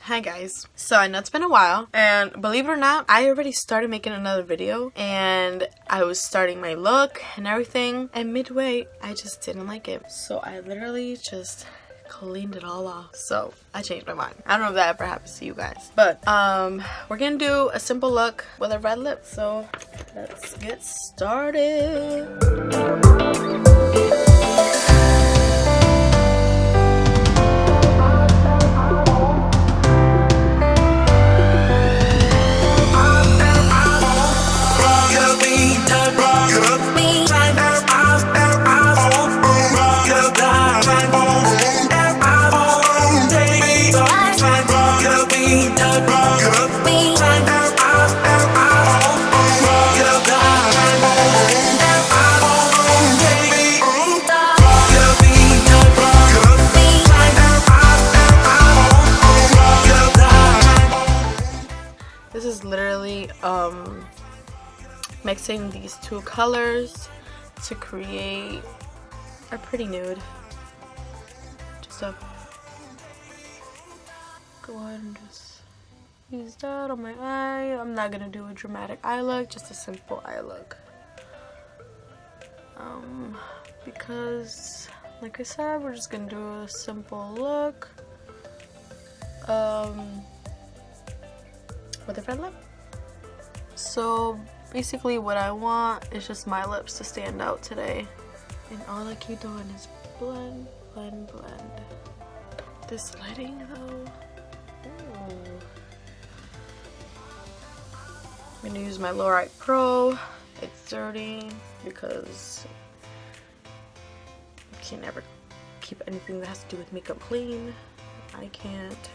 Hi guys. So I know it's been a while, and believe it or not, I already started making another video and I was starting my look and everything, and midway I just didn't like it. So I literally just cleaned it all off. So I changed my mind. I don't know if that ever happens to you guys, but we're gonna do a simple look with a red lip. So let's get started. This is literally mixing these two colors to create a pretty nude. Just go ahead and just use that on my eye. I'm not gonna do a dramatic eye look, just a simple eye look. Because like I said, we're just gonna do a simple look with a red lip. So basically what I want is just my lips to stand out today, and all I keep doing is blend, blend, blend. This lighting though, ooh. I'm gonna use my L'Oreal Pro. It's dirty because you can never keep anything that has to do with makeup clean. I can't.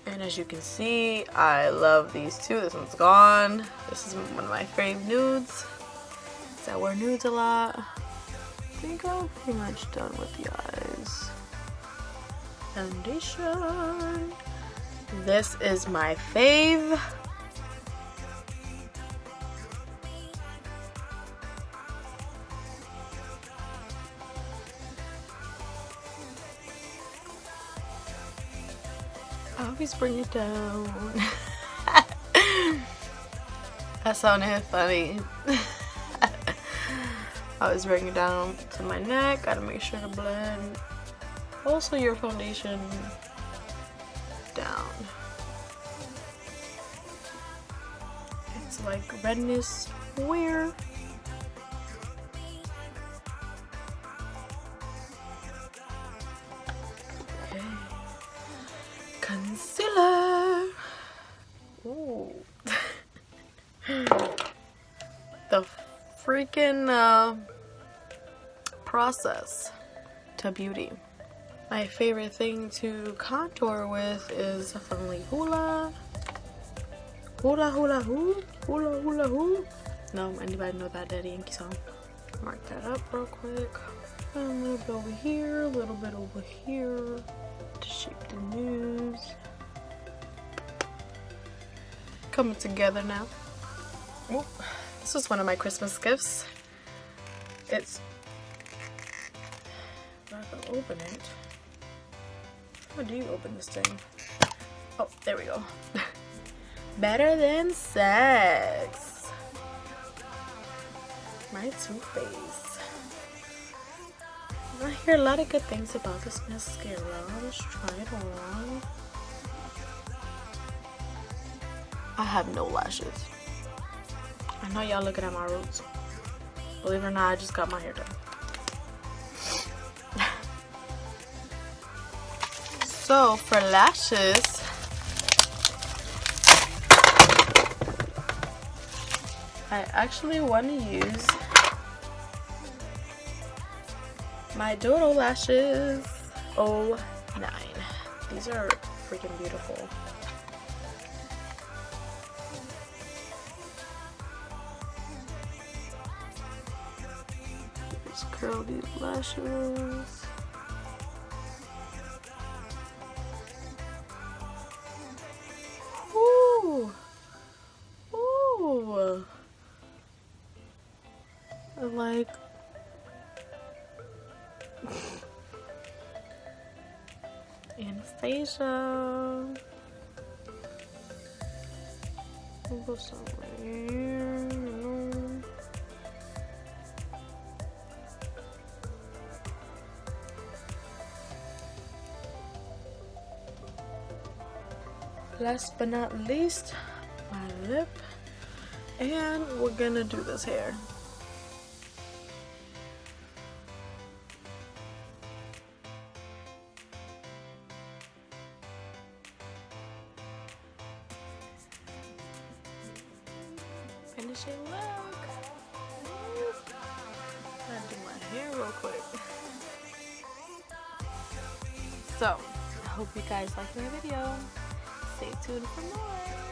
And as you can see, I love these two. This one's gone. This is one of my fave nudes. I wear nudes a lot. I think I'm pretty much done with the eyes. Foundation. This is my fave. I always bring it down. That sounded funny. I always bring it down to my neck. Gotta make sure to blend also your foundation down. It's like redness where? Okay. Concealer. Ooh. The freaking process to beauty. My favorite thing to contour with is from Hoola. Hoola hoola hoo. Hoola hoola hoo. No, anybody know that Daddy Yankee song? Mark that up real quick. A little bit over here, a little bit over here to shape the nose. Coming together now. Ooh, this was one of my Christmas gifts. It's, I'm not gonna open it. How do you open this thing? Oh, there we go. Better Than Sex. My Too Faced. I hear a lot of good things about this mascara. Let's try it on. I have no lashes. I know y'all looking at my roots. Believe it or not, I just got my hair done. So for lashes, I actually want to use my Dodo Lashes 09. These are freaking beautiful. Just curl these lashes. Ooh. Ooh. Like, Anastasia. We'll go somewhere here. Last but not least, my lip. And we're gonna do this hair. Finishing look. Gotta do my hair real quick. So, I hope you guys liked my video. Stay tuned for more.